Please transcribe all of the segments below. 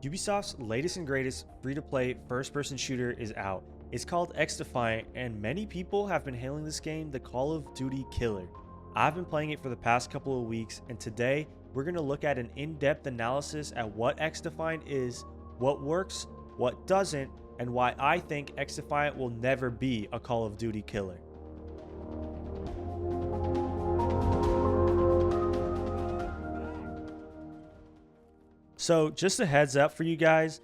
Ubisoft's latest and greatest free-to-play first-person shooter is out. It's called XDefiant, and many people have been hailing this game the Call of Duty Killer. I've been playing it for the past couple of weeks, and today we're going to look at an in-depth analysis at what XDefiant is, what works, what doesn't, and why I think XDefiant will never be a Call of Duty killer. So just a heads up for you guys,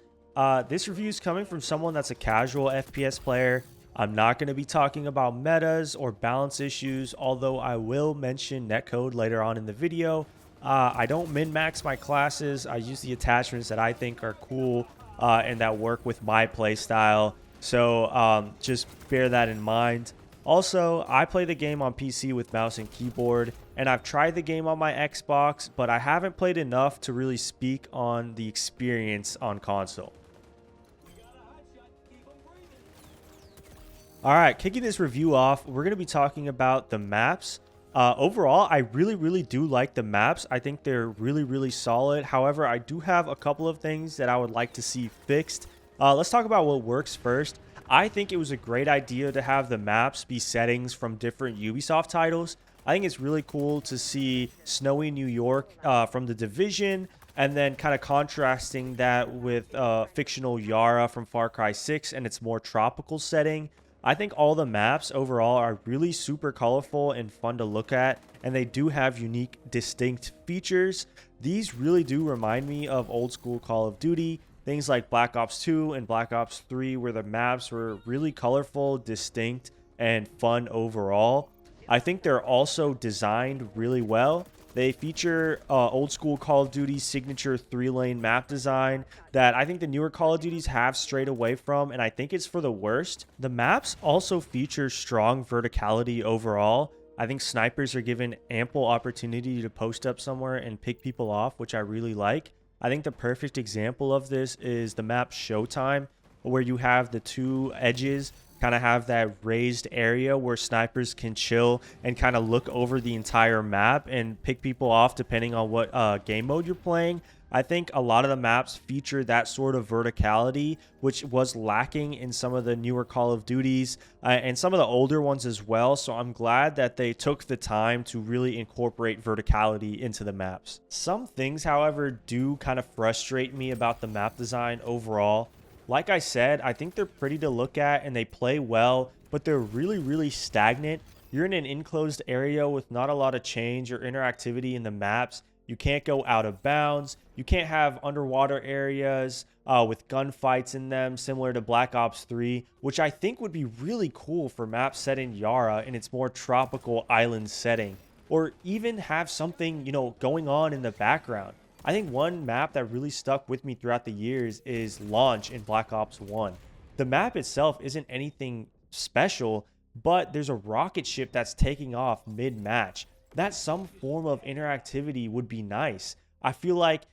this review is coming from someone that's a casual FPS player. I'm not going to be talking about metas or balance issues, although I will mention netcode later on in the video. I don't min-max my classes. I use the attachments that I think are cool and that work with my playstyle. So just bear that in mind. Also, I play the game on PC with mouse and keyboard, and I've tried the game on my Xbox, but I haven't played enough to really speak on the experience on console. Alright, kicking this review off, we're going to be talking about the maps. Overall, I really do like the maps. I think they're really solid. However, I do have a couple of things that I would like to see fixed. Let's talk about what works first. I think it was a great idea to have the maps be settings from different Ubisoft titles. I think it's really cool to see snowy New York from The Division, and then kind of contrasting that with fictional Yara from Far Cry 6 and its more tropical setting. I think all the maps overall are really super colorful and fun to look at, and they do have unique, distinct features. These really do remind me of old school Call of Duty. Things like Black Ops 2 and Black Ops 3, where the maps were really colorful, distinct, and fun overall. I think they're also designed really well. They feature old school Call of Duty signature 3-lane map design that I think the newer Call of Duties have strayed away from, and I think it's for the worst. The maps also feature strong verticality overall. I think snipers are given ample opportunity to post up somewhere and pick people off, which I really like. I think the perfect example of this is the map Showtime, where you have the two edges kind of have that raised area where snipers can chill and kind of look over the entire map and pick people off depending on what game mode you're playing. I think a lot of the maps feature that sort of verticality, which was lacking in some of the newer Call of Duties and some of the older ones as well. So I'm glad that they took the time to really incorporate verticality into the maps. Some things, however, do kind of frustrate me about the map design overall. Like I said, I think they're pretty to look at and they play well, but they're really stagnant. You're in an enclosed area with not a lot of change or interactivity in the maps. You can't go out of bounds. You can't have underwater areas with gunfights in them, similar to Black Ops 3, which I think would be really cool for maps set in Yara in its more tropical island setting. Or even have something, going on in the background. I think one map that really stuck with me throughout the years is Launch in Black Ops 1. The map itself isn't anything special, but there's a rocket ship that's taking off mid-match. That some form of interactivity would be nice. I feel like,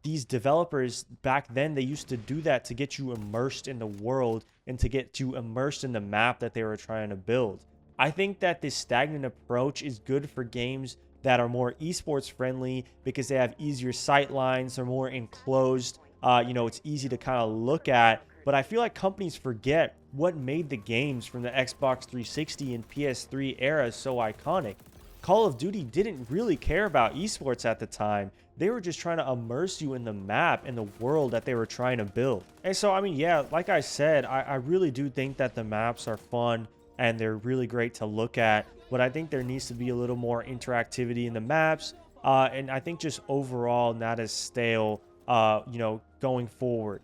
these developers back then, they used to do that to get you immersed in the world and to get you immersed in the map that they were trying to build. I think that this stagnant approach is good for games that are more esports friendly because they have easier sight lines, they're more enclosed, it's easy to kind of look at. But I feel like companies forget what made the games from the Xbox 360 and PS3 eras so iconic. Call of Duty didn't really care about esports at the time. They were just trying to immerse you in the map and the world that they were trying to build. And so, yeah, like I said, I really do think that the maps are fun and they're really great to look at. But I think there needs to be a little more interactivity in the maps. And I think just overall not as stale, going forward.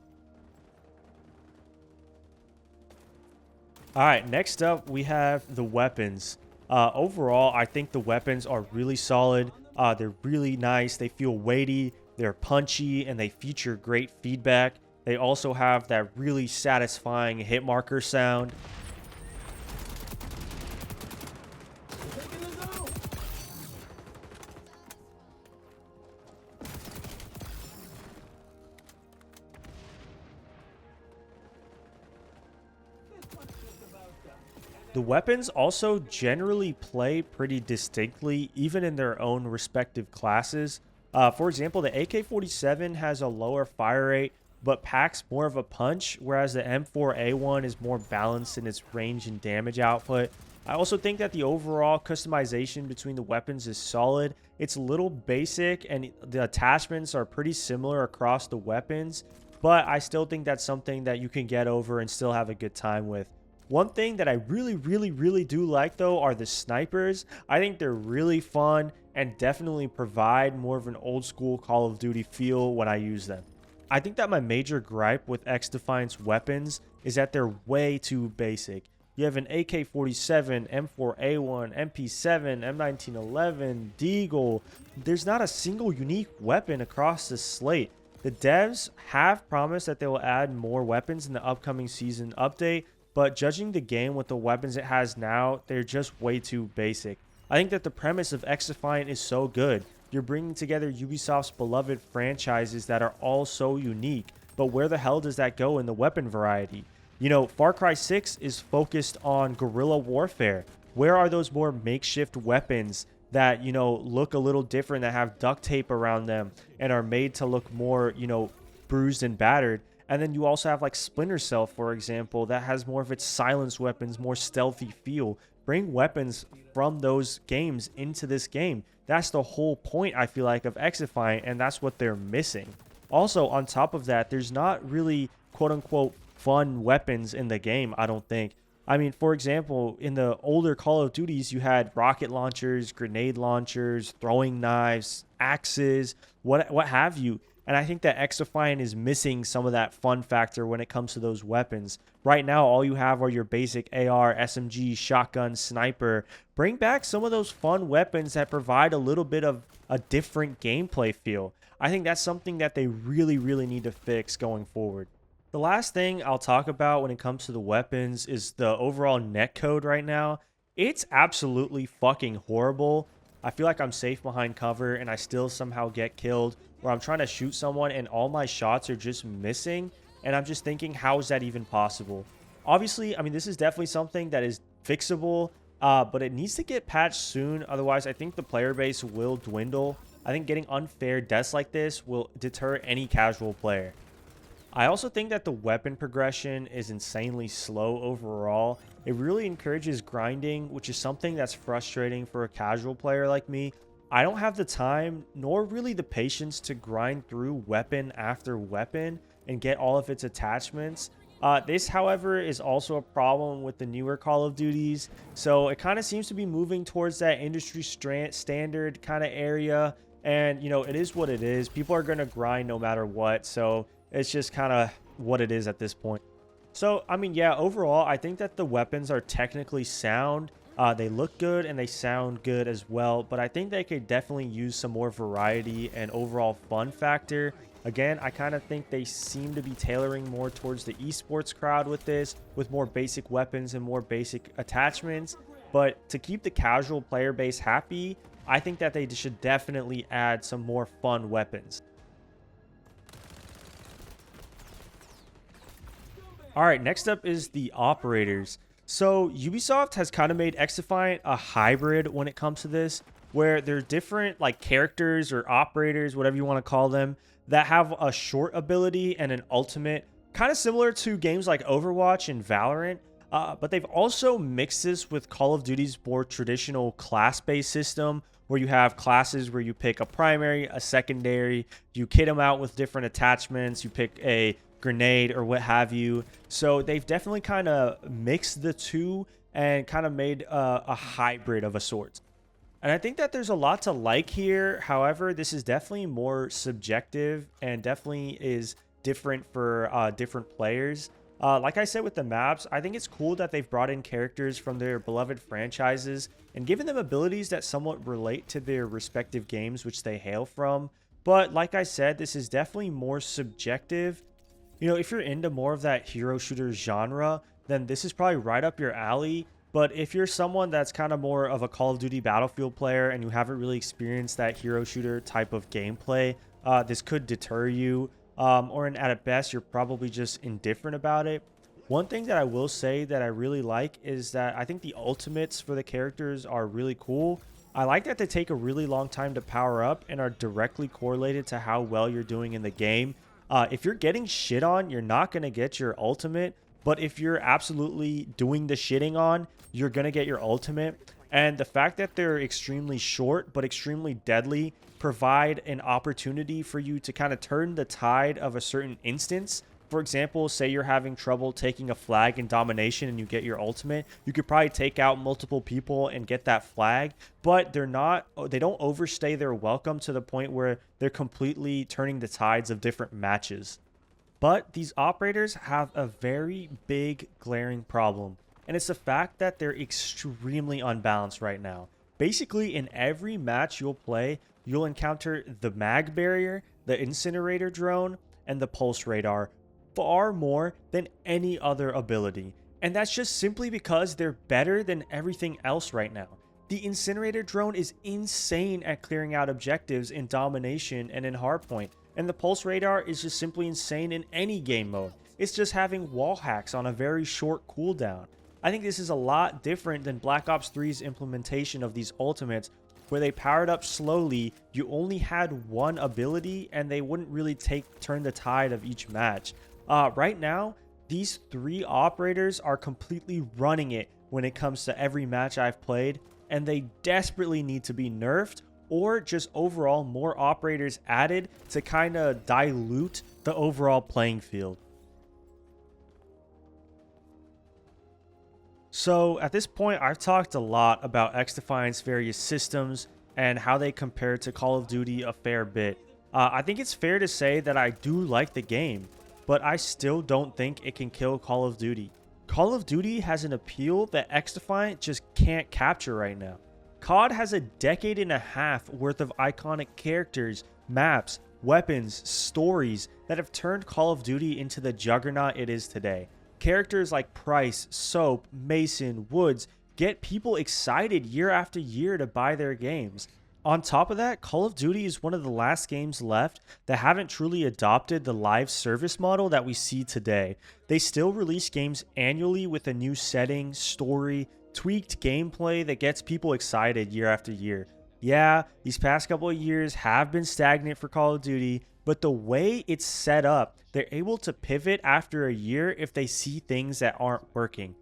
All right, next up we have the weapons. Overall, I think the weapons are really solid. They're really nice. They feel weighty, they're punchy, and they feature great feedback. They also have that really satisfying hit marker sound. The weapons also generally play pretty distinctly, even in their own respective classes. For example, the AK-47 has a lower fire rate, but packs more of a punch, whereas the M4A1 is more balanced in its range and damage output. I also think that the overall customization between the weapons is solid. It's a little basic and the attachments are pretty similar across the weapons, but I still think that's something that you can get over and still have a good time with. One thing that I really do like though are the snipers. I think they're really fun and definitely provide more of an old school Call of Duty feel when I use them. I think that my major gripe with XDefiant's weapons is that they're way too basic. You have an AK-47, M4A1, MP7, M1911, Deagle. There's not a single unique weapon across the slate. The devs have promised that they will add more weapons in the upcoming season update, but judging the game with the weapons it has now, they're just way too basic. I think that the premise of XDefiant is so good. You're bringing together Ubisoft's beloved franchises that are all so unique, but where the hell does that go in the weapon variety? You know, Far Cry 6 is focused on guerrilla warfare. Where are those more makeshift weapons that, you know, look a little different, that have duct tape around them and are made to look more, you know, bruised and battered? And then you also have like Splinter Cell, for example, that has more of its silence weapons, more stealthy feel. Bring weapons from those games into this game. That's the whole point, I feel like, of XDefiant, and that's what they're missing. Also, on top of that, there's not really quote-unquote fun weapons in the game, I don't think. I mean, for example, in the older Call of Duties, you had rocket launchers, grenade launchers, throwing knives, axes, what have you. And I think that XDefiant is missing some of that fun factor when it comes to those weapons. Right now, all you have are your basic AR, SMG, shotgun, sniper. Bring back some of those fun weapons that provide a little bit of a different gameplay feel. I think that's something that they really need to fix going forward. The last thing I'll talk about when it comes to the weapons is the overall netcode right now. It's absolutely fucking horrible. I feel like I'm safe behind cover and I still somehow get killed, where I'm trying to shoot someone and all my shots are just missing. And I'm just thinking, how is that even possible? Obviously, I mean, this is definitely something that is fixable, but it needs to get patched soon. Otherwise, I think the player base will dwindle. I think getting unfair deaths like this will deter any casual player. I also think that the weapon progression is insanely slow overall. It really encourages grinding, which is something that's frustrating for a casual player like me. I don't have the time nor really the patience to grind through weapon after weapon and get all of its attachments. This, however, is also a problem with the newer Call of Duties. So it kind of seems to be moving towards that industry standard kind of area. And, you know, it is what it is. People are going to grind no matter what. So it's just kind of what it is at this point. So, I mean, yeah, overall, I think that the weapons are technically sound. They look good and they sound good as well. But I think they could definitely use some more variety and overall fun factor. Again, I kind of think they seem to be tailoring more towards the esports crowd with this, with more basic weapons and more basic attachments. But to keep the casual player base happy, I think that they should definitely add some more fun weapons. All right, next up is the operators. So Ubisoft has kind of made XDefiant a hybrid when it comes to this, where there's different like characters or operators, whatever you want to call them, that have a short ability and an ultimate, kind of similar to games like Overwatch and Valorant. But they've also mixed this with Call of Duty's more traditional class-based system, where you have classes where you pick a primary, a secondary, you kit them out with different attachments, you pick a grenade or what have you. So they've definitely kind of mixed the two and kind of made a hybrid of a sort. And I think that there's a lot to like here. However, this is definitely more subjective and definitely is different for different players. Like I said with the maps, I think it's cool that they've brought in characters from their beloved franchises and given them abilities that somewhat relate to their respective games which they hail from. But like I said, this is definitely more subjective. You know, if you're into more of that hero shooter genre, then this is probably right up your alley. But if you're someone that's kind of more of a Call of Duty Battlefield player and you haven't really experienced that hero shooter type of gameplay, this could deter you. Or at best, you're probably just indifferent about it. One thing that I will say that I really like is that I think the ultimates for the characters are really cool. I like that they take a really long time to power up and are directly correlated to how well you're doing in the game. If you're getting shit on, you're not going to get your ultimate. But if you're absolutely doing the shitting on, you're going to get your ultimate. And the fact that they're extremely short but extremely deadly provide an opportunity for you to kind of turn the tide of a certain instance. For example, say you're having trouble taking a flag in domination and you get your ultimate, you could probably take out multiple people and get that flag, but they don't overstay their welcome to the point where they're completely turning the tides of different matches. But these operators have a very big glaring problem, and it's the fact that they're extremely unbalanced right now. Basically, in every match you'll play, you'll encounter the mag barrier, the incinerator drone, and the pulse radar far more than any other ability. And that's just simply because they're better than everything else right now. The incinerator drone is insane at clearing out objectives in domination and in hardpoint. And the pulse radar is just simply insane in any game mode. It's just having wall hacks on a very short cooldown. I think this is a lot different than Black Ops 3's implementation of these ultimates, where they powered up slowly, you only had one ability, and they wouldn't really turn the tide of each match. Right now, these three operators are completely running it when it comes to every match I've played, and they desperately need to be nerfed or just overall more operators added to kind of dilute the overall playing field. So at this point, I've talked a lot about XDefiant's various systems and how they compare to Call of Duty a fair bit. I think it's fair to say that I do like the game, but I still don't think it can kill Call of Duty. Call of Duty has an appeal that XDefiant just can't capture right now. COD has a decade and a half worth of iconic characters, maps, weapons, stories that have turned Call of Duty into the juggernaut it is today. Characters like Price, Soap, Mason, Woods get people excited year after year to buy their games. On top of that, Call of Duty is one of the last games left that haven't truly adopted the live service model that we see today. They still release games annually with a new setting, story, tweaked gameplay that gets people excited year after year. Yeah, these past couple of years have been stagnant for Call of Duty, but the way it's set up, they're able to pivot after a year if they see things that aren't working.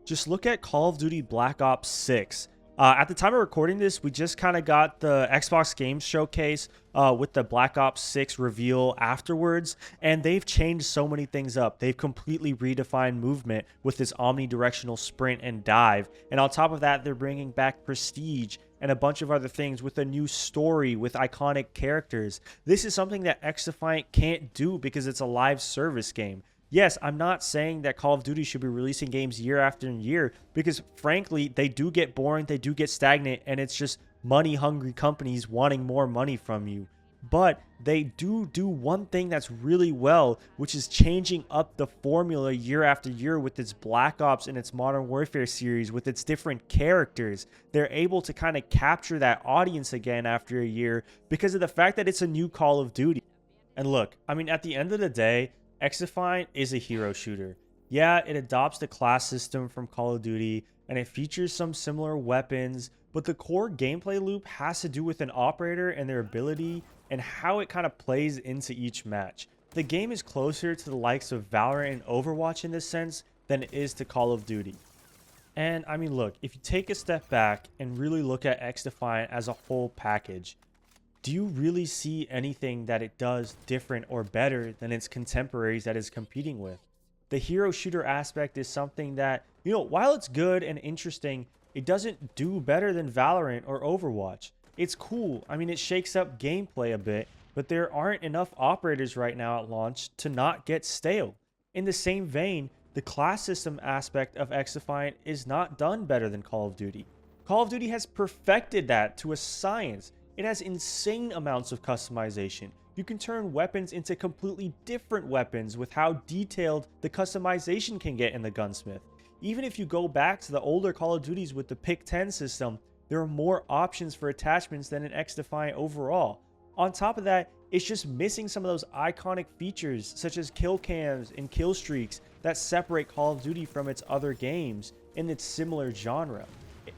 Just look at Call of Duty Black Ops 6. At the time of recording this, we just kind of got the Xbox Games Showcase with the Black Ops 6 reveal afterwards, and they've changed so many things up. They've completely redefined movement with this omnidirectional sprint and dive, and on top of that, they're bringing back Prestige and a bunch of other things with a new story with iconic characters. This is something that XDefiant can't do because it's a live service game. Yes, I'm not saying that Call of Duty should be releasing games year after year because, frankly, they do get boring, they do get stagnant, and it's just money-hungry companies wanting more money from you. But they do one thing that's really well, which is changing up the formula year after year with its Black Ops and its Modern Warfare series, with its different characters. They're able to kind of capture that audience again after a year because of the fact that it's a new Call of Duty. And look, I mean, at the end of the day, XDefiant is a hero shooter. Yeah, it adopts the class system from Call of Duty, and it features some similar weapons, but the core gameplay loop has to do with an operator and their ability and how it kind of plays into each match. The game is closer to the likes of Valorant and Overwatch in this sense than it is to Call of Duty. And I mean, look, if you take a step back and really look at XDefiant as a whole package, do you really see anything that it does different or better than its contemporaries that it's competing with? The hero shooter aspect is something that, you know, while it's good and interesting, it doesn't do better than Valorant or Overwatch. It's cool. I mean, it shakes up gameplay a bit, but there aren't enough operators right now at launch to not get stale. In the same vein, the class system aspect of XDefiant is not done better than Call of Duty. Call of Duty has perfected that to a science. It has insane amounts of customization. You can turn weapons into completely different weapons with how detailed the customization can get in the gunsmith. Even if you go back to the older Call of Duties with the Pick 10 system, there are more options for attachments than in XDefiant overall. On top of that, it's just missing some of those iconic features such as kill cams and kill streaks that separate Call of Duty from its other games in its similar genre.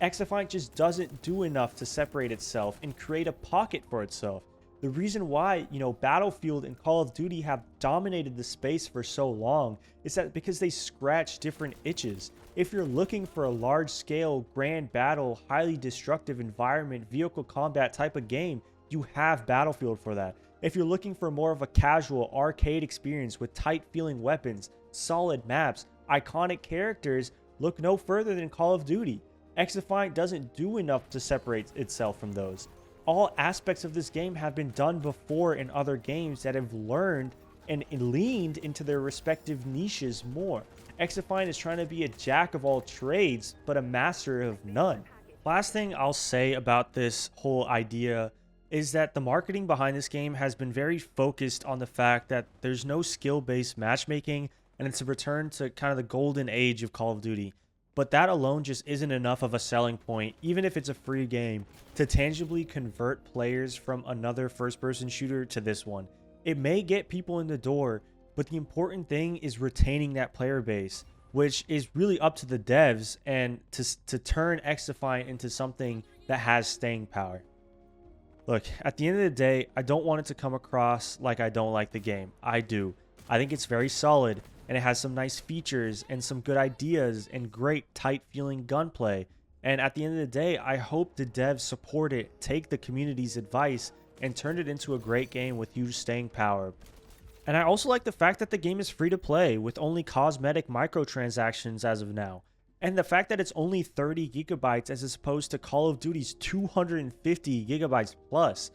XDefiant just doesn't do enough to separate itself and create a pocket for itself. The reason why, Battlefield and Call of Duty have dominated the space for so long is that because they scratch different itches. If you're looking for a large scale, grand battle, highly destructive environment, vehicle combat type of game, you have Battlefield for that. If you're looking for more of a casual arcade experience with tight feeling weapons, solid maps, iconic characters, look no further than Call of Duty. XDefiant doesn't do enough to separate itself from those. All aspects of this game have been done before in other games that have learned and leaned into their respective niches more. XDefiant is trying to be a jack of all trades, but a master of none. Last thing I'll say about this whole idea is that the marketing behind this game has been very focused on the fact that there's no skill-based matchmaking, and it's a return to kind of the golden age of Call of Duty. But that alone just isn't enough of a selling point, even if it's a free game, to tangibly convert players from another first-person shooter to this one. It may get people in the door, but the important thing is retaining that player base, which is really up to the devs and to turn XDefiant into something that has staying power. Look, at the end of the day, I don't want it to come across like I don't like the game. I do. I think it's very solid, and it has some nice features and some good ideas and great tight feeling gunplay. And at the end of the day, I hope the devs support it, take the community's advice, and turn it into a great game with huge staying power. And I also like the fact that the game is free to play with only cosmetic microtransactions as of now. And the fact that it's only 30 gigabytes as opposed to Call of Duty's 250 gigabytes plus.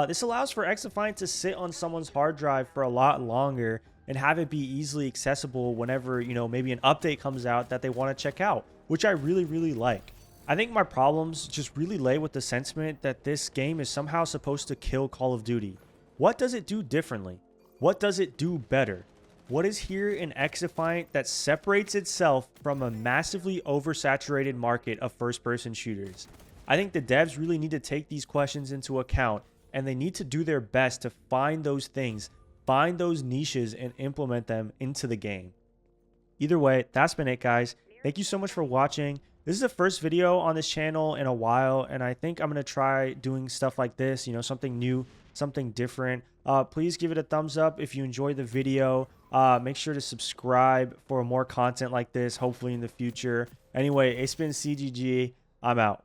This allows for XDefiant to sit on someone's hard drive for a lot longer and have it be easily accessible whenever, maybe an update comes out that they want to check out, which I really, really like. I think my problems just really lay with the sentiment that this game is somehow supposed to kill Call of Duty. What does it do differently? What does it do better? What is here in XDefiant that separates itself from a massively oversaturated market of first-person shooters? I think the devs really need to take these questions into account, and they need to do their best to find those things, find those niches, and implement them into the game. Either way, that's been it, guys. Thank you so much for watching. This is the first video on this channel in a while, and I think I'm going to try doing stuff like this, something new, something different. Please give it a thumbs up if you enjoyed the video. Make sure to subscribe for more content like this, hopefully in the future. Anyway, it's been CGG. I'm out.